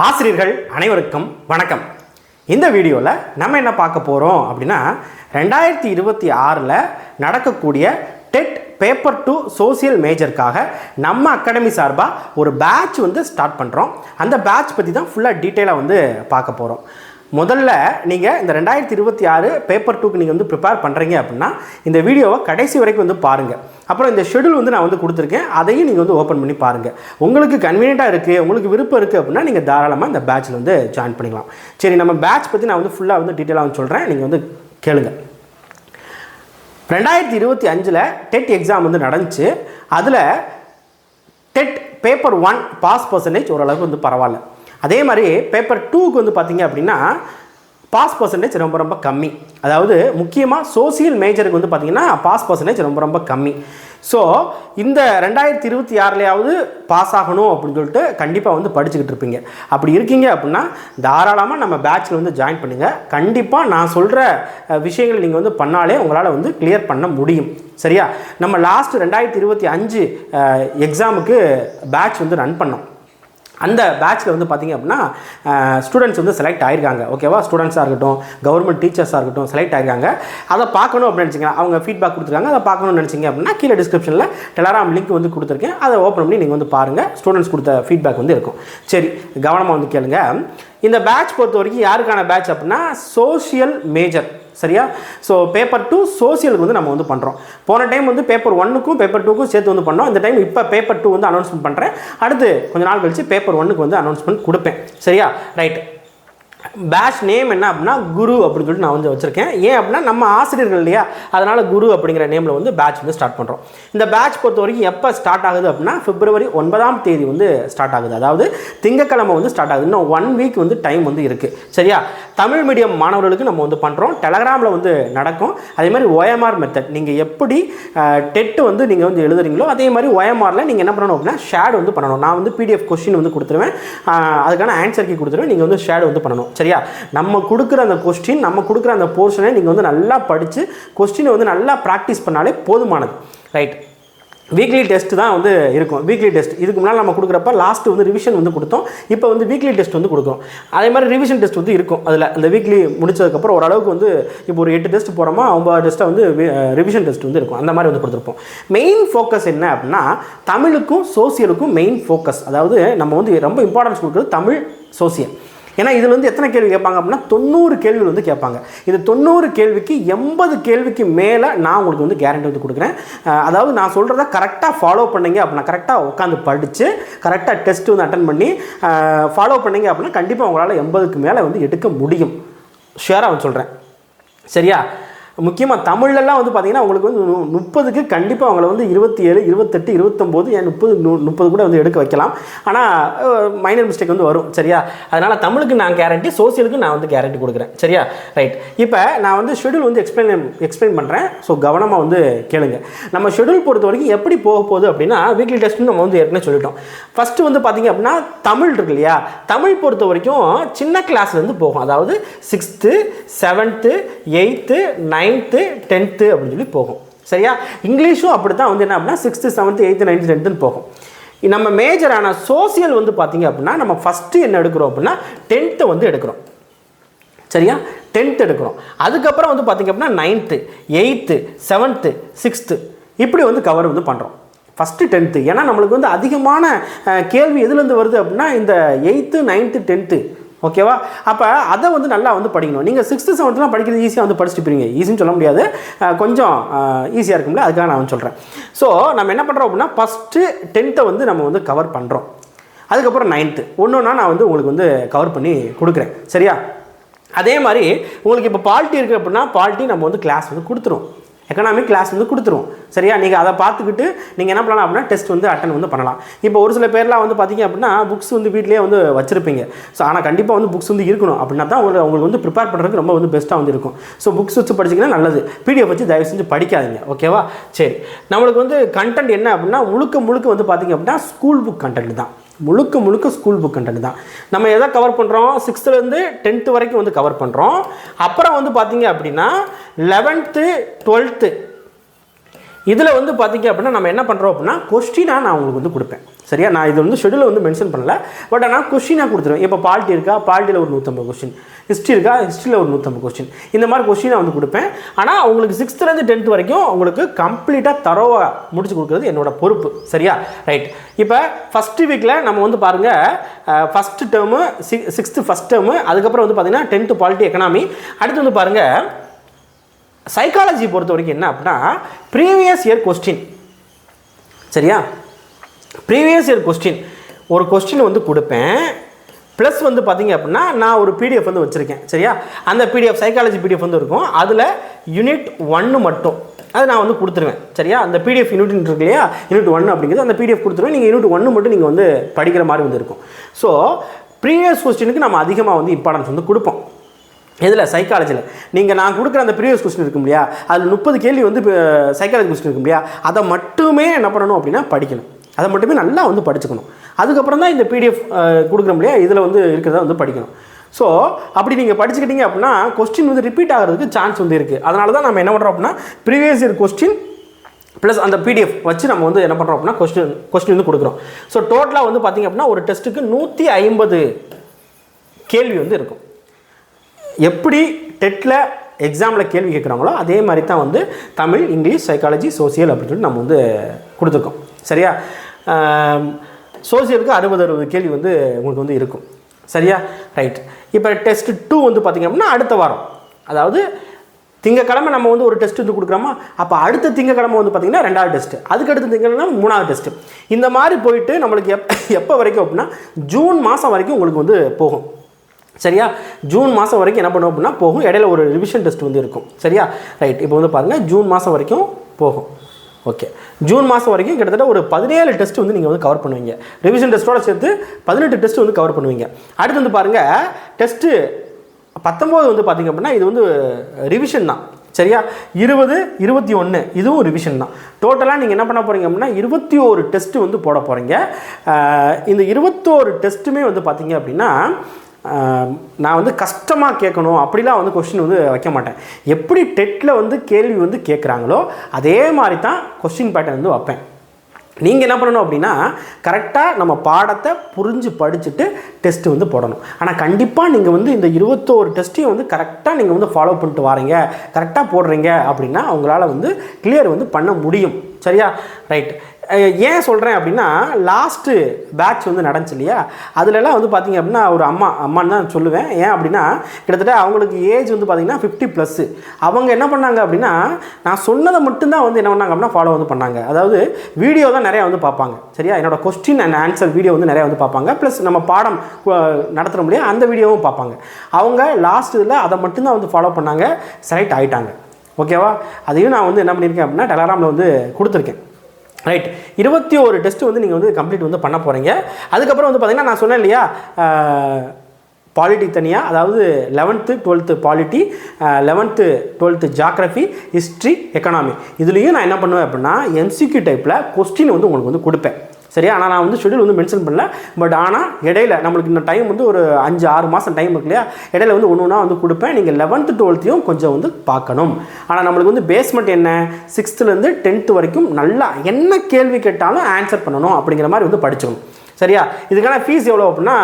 ஆசிரியர்கள் அனைவருக்கும் வணக்கம். இந்த வீடியோவில் நம்ம என்ன பார்க்க போகிறோம் அப்படின்னா 2026 நடக்கக்கூடிய டெட் பேப்பர் 2 சோசியல் மேஜருக்காக நம்ம அகாடமி சார்பாக ஒரு பேட்ச் ஸ்டார்ட் பண்ணுறோம். அந்த பேட்ச் பற்றி தான் ஃபுல்லாக டீட்டெயிலாக பார்க்க போகிறோம். முதல்ல நீங்கள் இந்த 2026 பேப்பர் 2க்கு நீங்கள் ப்ரிப்பேர் பண்ணுறீங்க அப்படின்னா இந்த வீடியோவை கடைசி வரைக்கும் பாருங்கள். அப்புறம் இந்த ஷெடியூல் நான் கொடுத்துருக்கேன், அதையும் நீங்கள் ஓப்பன் பண்ணி பாருங்கள். உங்களுக்கு கன்வீனியண்ட்டாக இருக்குது, உங்களுக்கு விருப்பம் இருக்குது அப்படின்னா நீங்கள் தாராளமாக இந்த பேட்சில் ஜாயின் பண்ணிக்கலாம். சரி, நம்ம பேட்ச் பற்றி நான் ஃபுல்லாக டீட்டெயிலாக சொல்கிறேன், நீங்கள் கேளுங்க. 2025 டெட் எக்ஸாம் நடந்துச்சு. அதில் டெட் பேப்பர் 1 பாஸ் பர்சன்டேஜ் ஓரளவுக்கு பரவாயில்ல. அதே மாதிரி பேப்பர் 2க்கு பார்த்தீங்க அப்படின்னா பாஸ் பர்சன்டேஜ் ரொம்ப கம்மி. அதாவது முக்கியமாக சோசியல் மேஜருக்கு பார்த்தீங்கன்னா பாஸ் பர்சன்டேஜ் ரொம்ப கம்மி. ஸோ இந்த 2026 பாஸ் ஆகணும் அப்படின்னு சொல்லிட்டு கண்டிப்பாக படிச்சுக்கிட்டு இருப்பீங்க. அப்படி இருக்கீங்க அப்படின்னா தாராளமாக நம்ம பேட்சில் ஜாயின் பண்ணுங்கள். கண்டிப்பாக நான் சொல்கிற விஷயங்கள் நீங்கள் பண்ணாலே உங்களால் கிளியர் பண்ண முடியும். சரியா? நம்ம லாஸ்ட் 2025 எக்ஸாமுக்கு பேட்ச் ரன் பண்ணோம். அந்த பேட்சில் பார்த்தீங்க அப்படின்னா ஸ்டூடெண்ட்ஸ் செலக்ட் ஆகிருக்காங்க. ஓகேவா? ஸ்டூடெண்ட்ஸாக இருக்கட்டும், கவர்மெண்ட் டீச்சர்ஸாக இருக்கட்டும் செலக்ட் ஆகிருக்காங்க. அதை பார்க்கணும் அப்படின்னு நினச்சிங்க, அவங்க ஃபீட்பேக் கொடுத்துருக்காங்க, அதை பார்க்கணும்னு நினச்சிங்க அப்படின்னா கீழே டிஸ்கிரிப்ஷனில் டெலகிராம் லிங்க் கொடுத்துருக்கேன். அதை ஓப்பன் பண்ணி நீங்கள் பாருங்கள். ஸ்டூடெண்ட்ஸ் கொடுத்த ஃபீட்பேக் இருக்கும். சரி, கவனமாக கேளுங்க. இந்த பேட்ச் பொறுத்த வரைக்கும் யாருக்கான பேட்ச் அப்படின்னா சோஷியல் மேஜர். சரியா? ஸோ பேப்பர் 2 சோசியலுக்கு நம்ம பண்ணுறோம். போன டைம் பேப்பர் 1க்கும் பேப்பர் 2க்கும் சேர்த்து பண்ணோம். இந்த டைம் இப்போ பேப்பர் 2 அனௌன்ஸ்மெண்ட் பண்ணுறேன். அடுத்து கொஞ்ச நாள் கழிச்சு பேப்பர் 1க்கு அனௌன்ஸ்மெண்ட் கொடுப்பேன். சரியா? ரைட். பேட்ச் நேம் என்ன அப்படின்னா குரு அப்படின்னு சொல்லிட்டு நான் வச்சுருக்கேன். ஏன் அப்படின்னா நம்ம ஆசிரியர்கள் இல்லையா, அதனால் குரு அப்படிங்கிற நேமில் பேட்ச் ஸ்டார்ட் பண்ணுறோம். இந்த பேட்ச் பொறுத்த வரைக்கும் எப்போ ஸ்டார்ட் ஆகுது அப்படின்னா பிப்ரவரி 9 ஸ்டார்ட் ஆகுது. அதாவது திங்கக்கிழமை ஸ்டார்ட் ஆகுது. இன்னும் 1 வீக் டைம் இருக்குது. சரியா? தமிழ் மீடியம் மாணவர்களுக்கு நம்ம பண்ணுறோம். டெலகிராமில் நடக்கும். அதே மாதிரி OMR மெத்தட் நீங்கள் எப்படி டெட்டு நீங்கள் எழுதுறீங்களோ அதே மாதிரி OMRல நீங்கள் என்ன பண்ணணும் அப்படின்னா ஷேட் பண்ணணும். நான் PDF கொஸ்டின் கொடுத்துருவேன், அதுக்கான ஆன்சர் கீ கொடுத்துருவேன். நீங்கள் ஷேட் பண்ணணும். சரியா? நம்ம கொடுக்குற அந்த கொஸ்டின், நம்ம கொடுக்குற அந்த போர்ஷனை நீங்கள் நல்லா படித்து கொஸ்டினை நல்லா ப்ராக்டிஸ் பண்ணாலே போதுமானது. ரைட். வீக்லி டெஸ்ட் தான் இருக்கும். வீக்லி டெஸ்ட் இதுக்கு முன்னால் நம்ம கொடுக்குறப்ப லாஸ்ட் ரிவிஷன் கொடுத்தோம். இப்போ வீக்லி டெஸ்ட் கொடுக்குறோம். அதே மாதிரி ரிவிஷன் டெஸ்ட் இருக்கும். அதில் அந்த வீக்லி முடிச்சதுக்கப்புறம் ஓரளவுக்கு இப்போ ஒரு 8 டெஸ்ட் போகிறோமா 9 டெஸ்ட்டாக ரிவிஷன் டெஸ்ட் இருக்கும். அந்த மாதிரி கொடுத்துருப்போம். மெயின் ஃபோக்கஸ் என்ன அப்படின்னா தமிழுக்கும் சோசியலுக்கும் மெயின் ஃபோக்கஸ். அதாவது நம்ம ரொம்ப இம்பார்ட்டன்ஸ் கொடுக்குறது தமிழ், சோசியல். ஏன்னா இதில் எத்தனை கேள்வி கேட்பாங்க அப்படின்னா 90 கேள்விகள் கேட்பாங்க. இது 90 கேள்விக்கு 80 கேள்விக்கு மேலே நான் உங்களுக்கு கேரண்டி கொடுக்குறேன். அதாவது நான் சொல்கிறத கரெக்டாக ஃபாலோ பண்ணிங்க அப்படின்னா, கரெக்டாக உட்காந்து படித்து கரெக்டாக டெஸ்ட் அட்டன் பண்ணி ஃபாலோ பண்ணிங்க அப்படின்னா கண்டிப்பாக உங்களால் 80க்கு மேலே எடுக்க முடியும். ஷுவராக சொல்கிறேன். சரியா? முக்கியமாக தமிழ்லலாம் பார்த்தீங்கன்னா உங்களுக்கு 30க்கு கண்டிப்பாக அவங்கள 27, 28, 29 ஏன் 30 கூட எடுக்க வைக்கலாம். ஆனால் மைனர் மிஸ்டேக் வரும். சரியா? அதனால் தமிழுக்கு நான் கேரண்டி, சோசியலுக்கு நான் கேரண்டி கொடுக்குறேன். சரியா? ரைட். இப்போ நான் ஷெடியூல் எக்ஸ்பிளைன் பண்ணுறேன். ஸோ கவனமாக கேளுங்க. நம்ம ஷெடியூல் பொறுத்த வரைக்கும் எப்படி போக போகுது அப்படின்னா வீக்லி டெஸ்ட்னு நம்ம ஏற்கனவே சொல்லிட்டோம். ஃபஸ்ட்டு பார்த்தீங்க அப்படின்னா தமிழ் இருக்கு இல்லையா, தமிழ் பொறுத்த வரைக்கும் சின்ன கிளாஸ்லேருந்து போகும். அதாவது 6th, 7th, 8th, 9th, 10th அப்படின்னு சொல்லி போகும். சரியா? இங்கிலீஷும் அப்படி தான் என்ன அப்படின்னா 6th, 7th, 8th, 9th, 10th போகும். நம்ம மேஜரான சோசியல் பார்த்தீங்க அப்படின்னா நம்ம ஃபஸ்ட்டு என்ன எடுக்கிறோம் அப்படின்னா 10th எடுக்கிறோம். சரியா? 10th எடுக்கிறோம். அதுக்கப்புறம் பார்த்தீங்க அப்படின்னா 9th, 8th, 7th, 6th இப்படி கவர் பண்ணுறோம். First 10th. ஏன்னா நம்மளுக்கு அதிகமான கேள்வி எதுலேருந்து வருது அப்படின்னா இந்த 8th, 9th, 10th. ஓகேவா? அப்போ அதை நல்லா படிக்கணும். நீங்கள் 6th, 7thலாம் படிக்கிறது ஈஸியாக படிச்சுட்டு போயிருங்க. ஈஸின்னு சொல்ல முடியாது, கொஞ்சம் ஈஸியாக இருக்கும்ல, அதுக்காக நான் சொல்கிறேன். ஸோ நம்ம என்ன பண்ணுறோம் அப்படின்னா ஃபஸ்ட்டு 10th நம்ம கவர் பண்ணுறோம். அதுக்கப்புறம் 9th ஒன்றுன்னா நான் உங்களுக்கு கவர் பண்ணி கொடுக்குறேன். சரியா? அதே மாதிரி உங்களுக்கு இப்போ பாலிட்டி இருக்குது அப்படின்னா பாலிட்டி நம்ம கிளாஸ் கொடுத்துரும். எக்கனாமிக் கிளாஸ் கொடுத்துரும். சரியா? நீங்கள் அதை பார்த்துக்கிட்டு நீங்கள் என்ன பண்ணலாம் அப்படின்னா டெஸ்ட் அட்டன் பண்ணலாம். இப்போ ஒரு சில பேர்லாம் பார்த்தீங்க அப்படின்னா புக்ஸ் வீட்டிலே வச்சுருப்பீங்க. ஸோ ஆனால் கண்டிப்பாக புக்ஸ் இருக்கணும். அப்படின்னா தான் உங்களுக்கு ப்ரிப்பேர் பண்ணுறதுக்கு ரொம்ப பெஸ்ட்டாக இருக்கும். ஸோ புக்ஸ் வச்சு படிச்சிங்கன்னா நல்லது. PDF வச்சு தயவு செஞ்சு படிக்காதீங்க. ஓகேவா? சரி, நம்மளுக்கு கண்டென்ட் என்ன அப்படின்னா முழுக்க பார்த்தீங்க அப்படின்னா ஸ்கூல் புக் கண்டென்ட் தான். முழுக்க ஸ்கூல் புக் கண்டென்ட் தான். நம்ம எதை கவர் பண்ணுறோம்? 6th 10th வரைக்கும் கவர் பண்ணுறோம். அப்புறம் பார்த்தீங்க அப்படின்னா 11th, 12th இதில் பார்த்தீங்க அப்படின்னா நம்ம என்ன பண்ணுறோம் அப்படின்னா கொஸ்டினாக நான் உங்களுக்கு கொடுப்பேன். சரியா? நான் இது வந்து ஷெடியூல் வந்து மென்ஷன் பண்ணல, பட் ஆனால் கொஸ்டினாக கொடுத்துருவேன். இப்போ பாலிட்டி இருக்கா, பாலிட்டியில் ஒரு 150 கொஸ்டின், ஹிஸ்ட்ரி இருக்கா, ஹிஸ்ட்ரியில் ஒரு 150 கொஸ்டின், இந்த மாதிரி கொஸ்டினை வந்து கொடுப்பேன். ஆனால் உங்களுக்கு 6th-லேருந்து 10th வரைக்கும் உங்களுக்கு கம்ப்ளீட்டாக தரோவாக முடிச்சு கொடுக்குறது என்னோட பொறுப்பு. சரியா? ரைட். இப்போ ஃபஸ்ட்டு வீக்கில் நம்ம வந்து பாருங்கள், first term 6th first term, அதுக்கப்புறம் வந்து பார்த்தீங்கன்னா 10th பாலிட்டி எக்கனாமி. அடுத்து வந்து பாருங்கள் சைக்காலஜி பொறுத்த வரைக்கும் என்ன அப்படின்னா ப்ரீவியஸ் இயர் கொஸ்டின். சரியா? ப்ரீவியஸ் இயர் கொஸ்டின் ஒரு கொஸ்டின் வந்து கொடுப்பேன், ப்ளஸ் வந்து பார்த்தீங்க அப்படின்னா நான் ஒரு பிடிஎஃப் வந்து வச்சுருக்கேன். சரியா? அந்த பிடிஎஃப் சைக்காலஜி பிடிஎஃப் வந்து இருக்கும், அதில் யூனிட் 1 மட்டும் அது நான் வந்து கொடுத்துருவேன். சரியா? அந்த பிடிஎஃப் யூனிட் இருக்கு இல்லையா, யூனிட் 1 அப்படிங்கிறது அந்த பிடிஎஃப் கொடுத்துருவேன். நீங்கள் யூனிட் 1 மட்டும் நீங்கள் வந்து படிக்கிற மாதிரி வந்து இருக்கும். ஸோ ப்ரீவியஸ் கொஸ்டினுக்கு நம்ம அதிகமாக வந்து இம்பார்ட்டன்ஸ் வந்து கொடுப்போம். இதில் சைக்காலஜியில் நீங்கள் நான் கொடுக்குற அந்த ப்ரீவியஸ் கொஸ்டின் இருக்கும் இல்லையா, அதில் 30 கேள்வி வந்து சைக்காலஜி கொஸ்டின் இருக்கும் இல்லையா, அதை மட்டுமே என்ன பண்ணணும் அப்படின்னா படிக்கணும். அதை மட்டுமே நல்லா வந்து படிச்சுக்கணும். அதுக்கப்புறம் தான் இந்த பிடிஎஃப் கொடுக்குறோம் இல்லையா, இதில் வந்து இருக்கிறத வந்து படிக்கணும். ஸோ அப்படி நீங்கள் படிச்சுக்கிட்டீங்க அப்படின்னா கொஸ்டின் வந்து ரிப்பீட் ஆகிறதுக்கு சான்ஸ் வந்து இருக்குது. அதனால தான் நம்ம என்ன பண்ணுறோம் அப்படின்னா ப்ரீவியஸ் இயர் கொஸ்டின் ப்ளஸ் அந்த பிடிஎஃப் வச்சு நம்ம வந்து என்ன பண்ணுறோம் அப்படின்னா கொஸ்டின் வந்து கொடுக்குறோம். ஸோ டோட்டலாக வந்து பார்த்திங்க அப்படின்னா ஒரு டெஸ்ட்டுக்கு 150 கேள்வி வந்து இருக்கும். எப்படி டெட்டில் எக்ஸாமில் கேள்வி கேட்குறாங்களோ அதே மாதிரி தான் வந்து தமிழ், இங்கிலீஷ், சைக்காலஜி, சோசியல் அப்படின்னு சொல்லிட்டு நம்ம வந்து கொடுத்துருக்கோம். சரியா? சோசியலுக்கு 60 கேள்வி வந்து உங்களுக்கு வந்து இருக்கும். சரியா? ரைட். இப்போ டெஸ்ட் 2 வந்து பார்த்திங்க அப்படின்னா அடுத்த வாரம், அதாவது திங்கக்கிழமை நம்ம வந்து ஒரு டெஸ்ட் வந்து கொடுக்குறோமா, அப்போ அடுத்த திங்கக்கிழமை வந்து பார்த்திங்கன்னா 2வது டெஸ்ட்டு, அதுக்கு அடுத்த திங்கக்கிழமை 3வது டெஸ்ட்டு. இந்த மாதிரி போயிட்டு நம்மளுக்கு எப்போ வரைக்கும் அப்படின்னா ஜூன் மாதம் வரைக்கும் உங்களுக்கு வந்து போகும். சரியா? ஜூன் மாதம் வரைக்கும் என்ன பண்ணுவோம் அப்படின்னா போகும். இடையில ஒரு ரிவிஷன் டெஸ்ட் வந்து இருக்கும். சரியா? ரைட். இப்போ வந்து பாருங்கள் ஜூன் மாதம் வரைக்கும் போகும். ஓகே, ஜூன் மாதம் வரைக்கும் கிட்டத்தட்ட ஒரு 17 டெஸ்ட் வந்து நீங்கள் வந்து கவர் பண்ணுவீங்க. ரிவிஷன் டெஸ்ட்டோட சேர்த்து 18 டெஸ்ட் வந்து கவர் பண்ணுவீங்க. அடுத்து வந்து பாருங்கள் டெஸ்ட்டு 19 வந்து பார்த்திங்க அப்படின்னா இது வந்து ரிவிஷன் தான். சரியா? 20, 21 இதுவும் ரிவிஷன் தான். டோட்டலாக நீங்கள் என்ன பண்ண போகிறீங்க அப்படின்னா 21 டெஸ்ட்டு வந்து போட போகிறீங்க. இந்த 21 டெஸ்ட்டுமே வந்து பார்த்திங்க அப்படின்னா நான் வந்து கஷ்டமாக கேட்கணும் அப்படிலாம் வந்து கொஸ்டின் வந்து வைக்க மாட்டேன். எப்படி டெட்டில் வந்து கேள்வி வந்து கேட்குறாங்களோ அதே மாதிரி தான் கொஸ்டின் பேட்டர்ன் வந்து வைப்பேன். நீங்கள் என்ன பண்ணணும் அப்படின்னா கரெக்டாக நம்ம பாடத்தை புரிஞ்சு படிச்சுட்டு டெஸ்ட்டு வந்து போடணும். ஆனால் கண்டிப்பாக நீங்கள் வந்து இந்த 21 டெஸ்ட்டையும் வந்து கரெக்டாக நீங்கள் வந்து ஃபாலோ பண்ணிட்டு வரீங்க, கரெக்டாக போடுறீங்க அப்படின்னா அவங்களால வந்து கிளியர் வந்து பண்ண முடியும். சரியா? ரைட். ஏன் சொல்கிறேன் அப்படின்னா லாஸ்ட்டு பேட்ச் வந்து நடந்துச்சு இல்லையா, அதுலலாம் வந்து பார்த்திங்க அப்படின்னா ஒரு அம்மான்னு தான் சொல்லுவேன். ஏன் அப்படின்னா கிட்டத்தட்ட அவங்களுக்கு ஏஜ் வந்து பார்த்திங்கன்னா 50+. அவங்க என்ன பண்ணாங்க அப்படின்னா நான் சொன்னதை மட்டும்தான் வந்து என்ன பண்ணாங்க அப்படின்னா ஃபாலோ வந்து பண்ணாங்க. அதாவது வீடியோ தான் நிறையா வந்து பார்ப்பாங்க. சரியா? என்னோடய கொஸ்டின் அண்ட் ஆன்சர் வீடியோ வந்து நிறையா வந்து பார்ப்பாங்க. ப்ளஸ் நம்ம பாடம் நடத்துகிற முடியாது அந்த வீடியோவும் பார்ப்பாங்க. அவங்க லாஸ்ட் இதில் அதை மட்டும்தான் வந்து ஃபாலோ பண்ணாங்க, செலக்ட் ஆகிட்டாங்க. ஓகேவா? அதையும் நான் வந்து என்ன பண்ணியிருக்கேன் அப்படின்னா டெலகிராமில் வந்து கொடுத்துருக்கேன். ரைட். 21 டெஸ்ட்டு வந்து நீங்கள் வந்து கம்ப்ளீட் வந்து பண்ண போகிறீங்க. அதுக்கப்புறம் வந்து பார்த்திங்கன்னா நான் சொன்னேன் இல்லையா பாலிட்டி தனியாக, அதாவது 11th 12th polity, 11th 12th geography, history, economy, இதுலேயும் நான் என்ன பண்ணுவேன் அப்படின்னா எம்சிக்யூ டைப்பில் கொஸ்டின் வந்து உங்களுக்கு வந்து கொடுப்பேன். சரியா? ஆனால் நான் வந்து ஷெடியூல் வந்து மென்ஷன் பண்ணல. பட் ஆனால் இடையில நம்மளுக்கு இந்த டைம் வந்து ஒரு 5-6 மாதம் டைம் இருக்கு இல்லையா, இடையில வந்து ஒன்று வந்து கொடுப்பேன். நீங்கள் 11th 12th கொஞ்சம் வந்து பார்க்கணும். ஆனால் நம்மளுக்கு வந்து பேஸ்மெண்ட் என்ன 6th-லேருந்து 10th வரைக்கும் நல்லா என்ன கேள்வி கேட்டாலும் ஆன்சர் பண்ணணும் அப்படிங்கிற மாதிரி வந்து படிச்சுக்கணும். சரியா? இதுக்கான ஃபீஸ் எவ்வளோ அப்படின்னா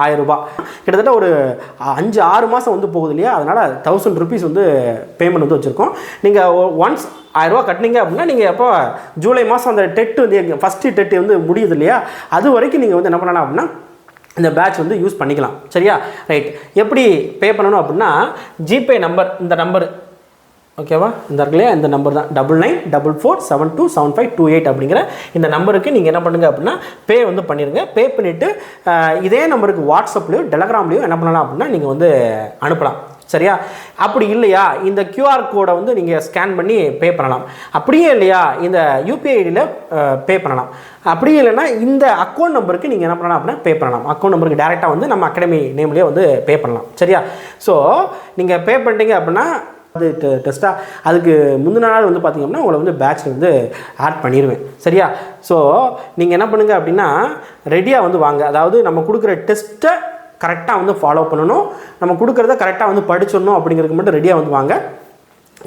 1000 ரூபா. கிட்டத்தட்ட ஒரு 5-6 மாதம் வந்து போகுது இல்லையா, அதனால் 1000 rupees வந்து பேமெண்ட் வந்து வச்சுருக்கோம். நீங்கள் ஒன்ஸ் 1000 ரூபா கட்டினீங்க அப்படின்னா நீங்கள் எப்போ ஜூலை மாதம் அந்த டெட்டு வந்து ஃபஸ்ட்டு டெட்டு வந்து முடியுது இல்லையா, அது வரைக்கும் நீங்கள் வந்து என்ன பண்ணலாம் அப்படின்னா இந்த பேட்ச் வந்து யூஸ் பண்ணிக்கலாம். சரியா? ரைட். எப்படி பே பண்ணணும் அப்படின்னா ஜிபே நம்பர், இந்த நம்பர் ஓகேவா, இந்த இருக்குல்லையா, இந்த நம்பர் தான் 9944727528 அப்படிங்கிற இந்த நம்பருக்கு நீங்கள் என்ன பண்ணுங்கள் அப்படின்னா பே வந்து பண்ணிடுங்க. பே பண்ணிவிட்டு இதே நம்பருக்கு வாட்ஸ்அப்லேயோ டெலகிராம்லேயோ என்ன பண்ணலாம் அப்படின்னா நீங்கள் வந்து அனுப்பலாம். சரியா? அப்படி இல்லையா இந்த QR கோடை வந்து நீங்கள் ஸ்கேன் பண்ணி பே பண்ணலாம். அப்படியே இல்லையா இந்த UPI ஐடியில் பே பண்ணலாம். அப்படியே இல்லைன்னா இந்த அக்கௌண்ட் நம்பருக்கு நீங்கள் என்ன பண்ணலாம் அப்படின்னா பே பண்ணலாம். அக்கௌண்ட் நம்பருக்கு டேரெக்டாக வந்து நம்ம அகாடமி நேம்லேயே வந்து பே பண்ணலாம். சரியா? ஸோ நீங்கள் பே பண்ணிட்டீங்க அப்படின்னா அது டெஸ்ட்டாக அதுக்கு முந்தின நாள் வந்து பார்த்திங்க அப்படின்னா உங்களை வந்து பேட்சில் வந்து ஆட் பண்ணிடுவேன். சரியா? ஸோ நீங்கள் என்ன பண்ணுங்கள் அப்படின்னா ரெடியாக வந்து வாங்க. அதாவது நம்ம கொடுக்குற டெஸ்ட்டை கரெக்டாக வந்து ஃபாலோ பண்ணணும், நம்ம கொடுக்குறத கரெக்டாக வந்து படிச்சிடணும் அப்படிங்கிறதுக்கு மட்டும் ரெடியாக வந்து வாங்க.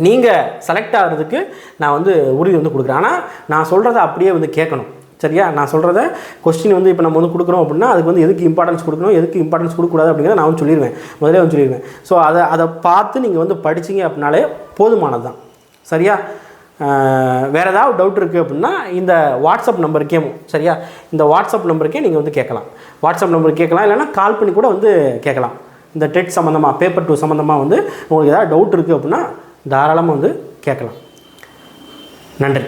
நீங்கள் செலக்ட் ஆகிறதுக்கு நான் வந்து உறுதி வந்து கொடுக்குறேன். ஆனால் நான் சொல்கிறத அப்படியே வந்து கேட்கணும். சரியா? நான் சொல்கிறத கொஸ்டின் வந்து இப்போ நம்ம வந்து கொடுக்குறோம் அப்படின்னா அதுக்கு வந்து எதுக்கு இம்பார்ட்டன்ஸ் கொடுக்கணும், எதுக்கு இம்பார்ட்டன்ஸ் கொடுக்கக்கூடாது அப்படிங்கிறத நான் வந்து சொல்லிடுவேன், முதலே வந்து சொல்லிடுவேன். ஸோ அதை பார்த்து நீங்கள் வந்து படிச்சிங்க அப்படின்னாலே போதுமானது தான். சரியா? வேறு ஏதாவது டவுட் இருக்குது அப்படின்னா இந்த வாட்ஸ்அப் நம்பருக்கே, சரியா, இந்த வாட்ஸ்அப் நம்பருக்கே நீங்கள் வந்து கேட்கலாம். வாட்ஸ்அப் நம்பருக்கு கேட்கலாம், இல்லைனா கால் பண்ணி கூட வந்து கேட்கலாம். இந்த டெட் சம்மந்தமாக, பேப்பர் 2 சம்மந்தமாக வந்து உங்களுக்கு ஏதாவது டவுட் இருக்குது அப்படின்னா தாராளமாக வந்து கேட்கலாம். நன்றி.